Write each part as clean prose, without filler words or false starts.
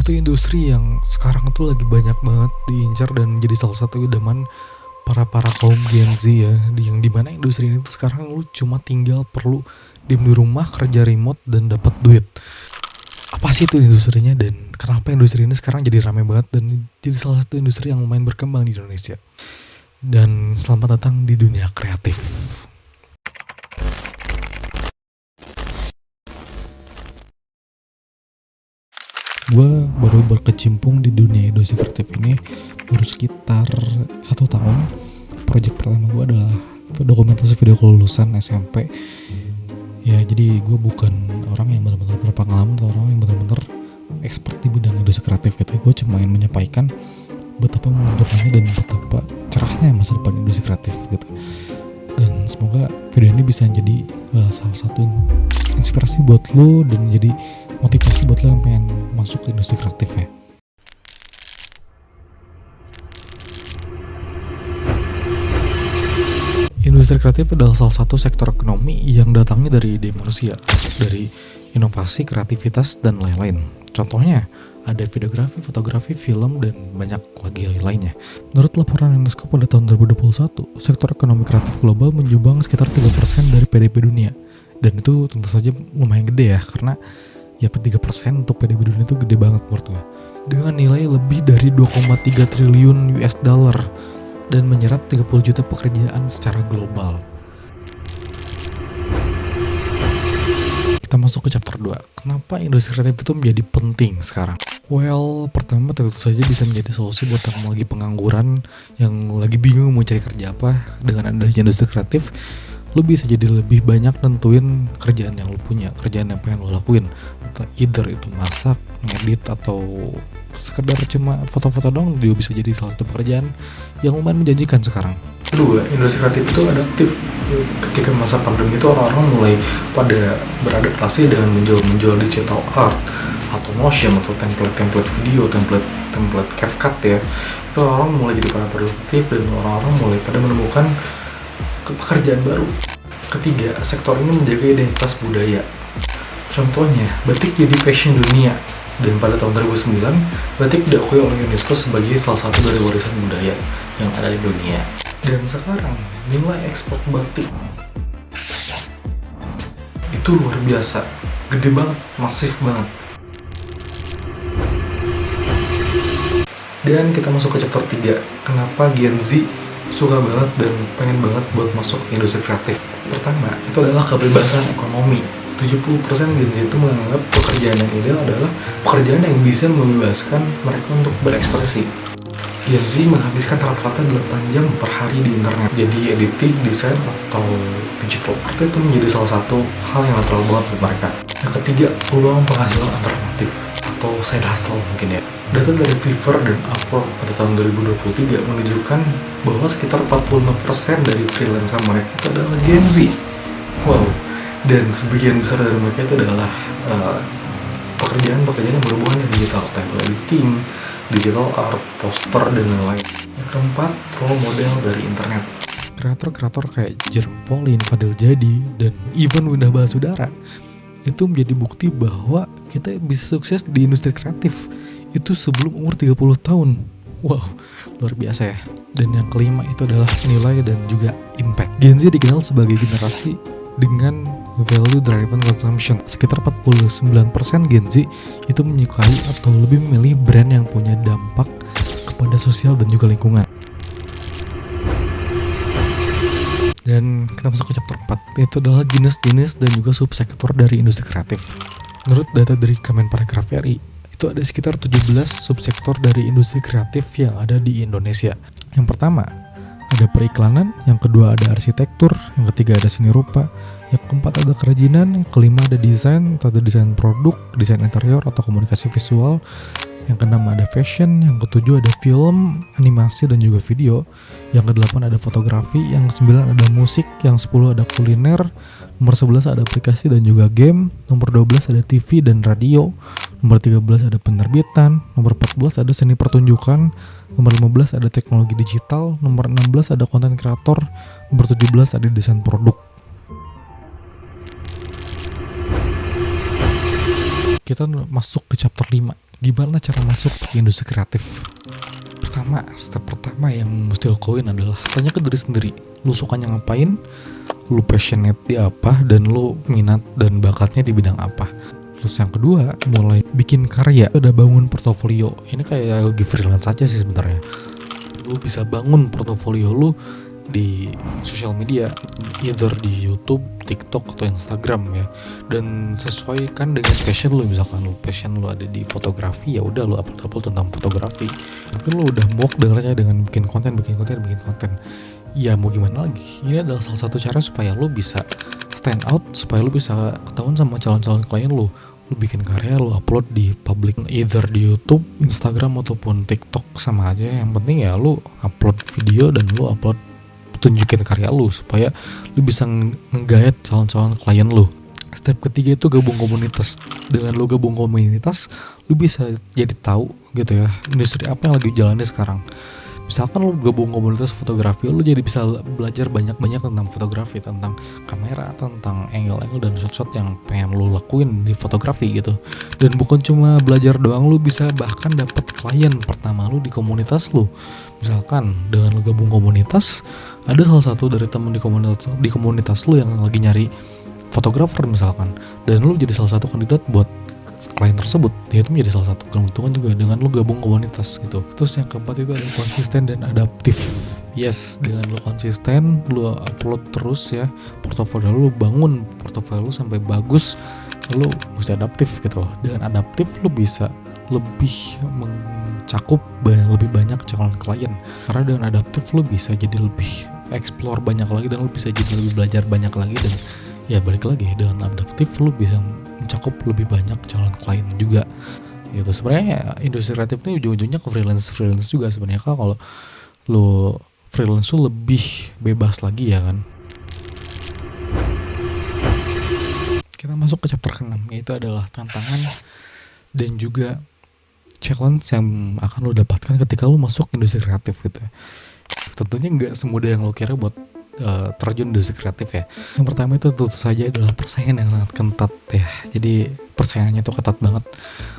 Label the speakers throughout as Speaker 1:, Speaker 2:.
Speaker 1: satu industri yang sekarang tuh lagi banyak banget diincar dan jadi salah satu idaman para kaum Gen Z ya, yang dimana industri ini tuh sekarang lu cuma tinggal perlu diem di rumah, kerja remote dan dapat duit. Apa sih itu industrinya dan kenapa industri ini sekarang jadi ramai banget dan jadi salah satu industri yang lumayan berkembang di Indonesia? Dan selamat datang di dunia kreatif. Gue baru berkecimpung di dunia industri kreatif ini baru sekitar 1 tahun. Project pertama gue adalah dokumentasi video kelulusan SMP. Ya jadi gue bukan orang yang benar-benar berpengalaman atau orang yang benar-benar expert di bidang industri kreatif gitu. Gue cuma ingin menyampaikan betapa menguntungkannya dan betapa cerahnya masa depan industri kreatif gitu. Dan semoga video ini bisa jadi salah satu inspirasi buat lo dan jadi motivasi buat lo yang pengen masuk ke industri kreatif ya. Industri kreatif adalah salah satu sektor ekonomi yang datangnya dari ide manusia, dari inovasi, kreativitas, dan lain-lain. Contohnya, ada videografi, fotografi, film, dan banyak lagi lainnya. Menurut laporan UNESCO pada tahun 2021, sektor ekonomi kreatif global menyumbang sekitar 3% dari PDB dunia. Dan itu tentu saja lumayan gede ya, karena ya 3% untuk PDB dunia itu gede banget menurut gue. Dengan nilai lebih dari 2,3 triliun US dollar dan menyerap 30 juta pekerjaan secara global. Kita masuk ke chapter 2. Kenapa industri kreatif itu menjadi penting sekarang? Well, pertama tentu saja bisa menjadi solusi buat yang lagi pengangguran, yang lagi bingung mau cari kerja apa. Dengan adanya industri kreatif, lu bisa jadi lebih banyak nentuin kerjaan yang lu punya, kerjaan yang pengen lu lakuin. Either itu masak, ngedit, atau sekedar cuma foto-foto dong, dia bisa jadi salah satu pekerjaan yang lumayan menjanjikan sekarang. Kedua, industri kreatif itu adaptif. Ketika masa pandemi itu orang-orang mulai pada beradaptasi dengan menjual digital art atau motion atau template video, template CapCut ya. Itu orang mulai jadi pada produktif dan orang-orang mulai pada menemukan pekerjaan baru. Ketiga, sektor ini menjaga identitas budaya. Contohnya, batik jadi fashion dunia. Dan pada tahun 2009, batik diakui oleh UNESCO sebagai salah satu dari warisan budaya yang ada di dunia. Dan sekarang, nilai ekspor batik itu luar biasa, gede banget, masif banget. Dan kita masuk ke chapter 3, kenapa Gen Z suka banget dan pengen banget buat masuk industri kreatif. Pertama, itu adalah kebebasan ekonomi. 70% Gen Z itu menganggap pekerjaan yang ideal adalah pekerjaan yang bisa membebaskan mereka untuk berekspresi. Gen Z menghabiskan rata-rata 8 jam per hari di internet. Jadi editing, desain, atau digital art itu menjadi salah satu hal yang natural banget buat mereka. Yang ketiga, peluang penghasilan alternatif atau side hustle mungkin ya. Data dari Fiverr dan Upwork pada tahun 2023 menunjukkan bahwa sekitar 45% dari freelancer mereka itu adalah Gen Z. Wow. Dan sebagian besar dari mereka itu adalah pekerjaan-pekerjaan yang berhubungan dengan digital, template editing, digital art, poster, dan lain-lain. Yang keempat, role model dari internet. Kreator-kreator kayak Jerome Pauline, Fadil Jadi, dan even Windah Basudara itu menjadi bukti bahwa kita bisa sukses di industri kreatif itu sebelum umur 30 tahun. Wow, luar biasa ya. Dan yang kelima itu adalah nilai dan juga impact. Gen Z dikenal sebagai generasi dengan value driven consumption. Sekitar 49% Gen Z itu menyukai atau lebih memilih brand yang punya dampak kepada sosial dan juga lingkungan. Dan kita masuk ke chapter 4, yaitu adalah jenis-jenis dan juga subsektor dari industri kreatif. Menurut data dari Kemenparekraf RI, itu ada sekitar 17 subsektor dari industri kreatif yang ada di Indonesia. Yang pertama, ada periklanan, yang kedua ada arsitektur, yang ketiga ada seni rupa, yang keempat ada kerajinan, yang kelima ada desain, atau desain produk, desain interior atau komunikasi visual, yang keenam ada fashion, yang ketujuh ada film, animasi dan juga video, yang kedelapan ada fotografi, yang kesembilan ada musik, yang 10 ada kuliner, nomor 11 ada aplikasi dan juga game, nomor 12 ada TV dan radio, nomor 13 ada penerbitan, nomor 14 ada seni pertunjukan, nomor 15 ada teknologi digital, nomor 16 ada konten kreator, nomor 17 ada desain produk. Kita masuk ke chapter 5. Gimana cara masuk ke industri kreatif? Step pertama yang mesti lo lakuin adalah tanya ke diri sendiri. Lu sukanya ngapain? Lu passionate di apa? Dan lu minat dan bakatnya di bidang apa? Terus yang kedua, mulai bikin karya. Udah bangun portofolio. Ini kayak lagi freelance aja sih sebenarnya. Lu bisa bangun portofolio lu di sosial media, either di YouTube, TikTok, atau Instagram ya. Dan sesuaikan dengan passion lu. Misalkan lu passion lu ada di fotografi, ya udah lu upload tentang fotografi. Mungkin lu udah muak dengarnya dengan bikin konten. Ya mau gimana lagi? Ini adalah salah satu cara supaya lu bisa stand out, supaya lu bisa ketahuan sama calon-calon klien lu. Lu bikin karya, lu upload di public, either di YouTube, Instagram, ataupun TikTok, sama aja. Yang penting ya lu upload video dan lu upload tunjukin karya lu supaya lu bisa nge-guide calon-calon klien lu. Step ketiga itu gabung komunitas. Dengan lu gabung komunitas, lu bisa jadi tahu gitu ya industri apa yang lagi jalani sekarang. Misalkan lu gabung komunitas fotografi, lu jadi bisa belajar banyak-banyak tentang fotografi, tentang kamera, tentang angle-angle dan shot-shot yang pengen lu lakuin di fotografi gitu. Dan bukan cuma belajar doang, lu bisa bahkan dapat klien pertama lu di komunitas lu. Misalkan dengan lu gabung komunitas, ada salah satu dari temen di komunitas lu yang lagi nyari fotografer misalkan, dan lu jadi salah satu kandidat buat klien tersebut. Dia itu menjadi salah satu keuntungan juga dengan lu gabung komunitas gitu. Terus yang keempat itu ada konsisten dan adaptif. Yes, dengan lu konsisten, lu upload terus ya portofolio lu, bangun portofolio lu sampai bagus, lu mesti adaptif gitu loh. Dengan adaptif lu bisa lebih mencakup lebih banyak calon klien, karena dengan adaptif lu bisa jadi lebih explore banyak lagi, dan lu bisa jadi lebih belajar banyak lagi. Dan ya balik lagi, dengan adaptif lu bisa mencakup lebih banyak calon klien juga gitu. Sebenarnya industri kreatif ini ujung-ujungnya ke freelance juga sebenarnya. Kalau lu freelance tuh lebih bebas lagi ya kan. Kita masuk ke chapter ke-6, yaitu adalah tantangan dan juga challenge yang akan lo dapatkan ketika lo masuk industri kreatif gitu ya. Tentunya nggak semudah yang lo kira buat terjun industri kreatif ya. Yang pertama itu tentu saja adalah persaingan yang sangat ketat ya. Jadi persaingannya itu ketat banget.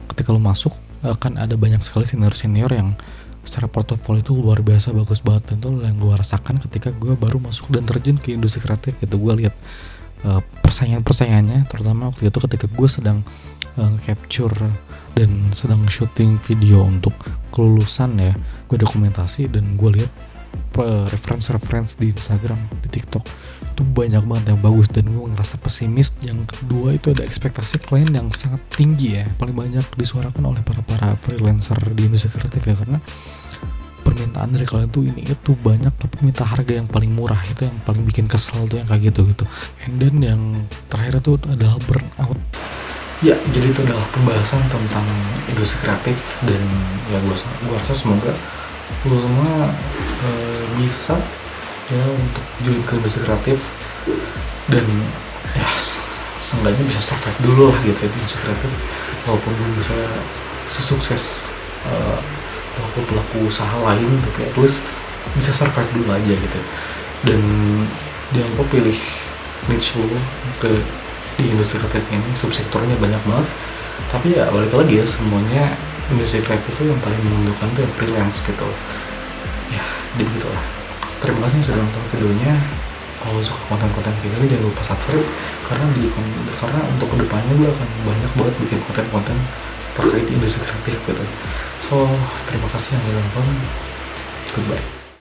Speaker 1: Ketika lo masuk akan ada banyak sekali senior yang secara portofolio itu luar biasa bagus banget, dan itu yang gue rasakan ketika gue baru masuk dan terjun ke industri kreatif gitu. Gue lihat persaingannya, terutama waktu itu ketika gue sedang capture dan sedang syuting video untuk kelulusan ya. Gue dokumentasi dan gue lihat reference di Instagram, di TikTok itu banyak banget yang bagus, dan gue ngerasa pesimis. Yang kedua itu ada ekspektasi klien yang sangat tinggi ya, paling banyak disuarakan oleh para freelancer di industri kreatif ya, karena permintaan dari kalian tuh ini itu banyak tapi minta harga yang paling murah. Itu yang paling bikin kesel tuh yang kayak gitu. And then yang terakhir itu adalah burnout. Ya, jadi itu adalah pembahasan tentang industri kreatif, dan ya gue rasa semoga lo semua bisa ya untuk join ke industri kreatif, dan ya seenggaknya bisa survive dulu lah gitu ya di industri kreatif, walaupun belum bisa sesukses pelaku usaha lain, tapi at least bisa survive dulu aja gitu. Dan jangan lupa pilih niche lo di industri kreatif ini. Subsektornya banyak banget, tapi ya balik lagi ya, semuanya industri kreatif itu yang paling menguntungkan tuh yang freelance gitu ya. Jadi begitulah. Terima kasih sudah nonton videonya. Kalau suka konten-konten kayak gini jangan lupa subscribe, karena untuk kedepannya gue akan banyak banget bikin konten-konten terkait industri kreatif gitu. So terima kasih yang udah nonton. Goodbye.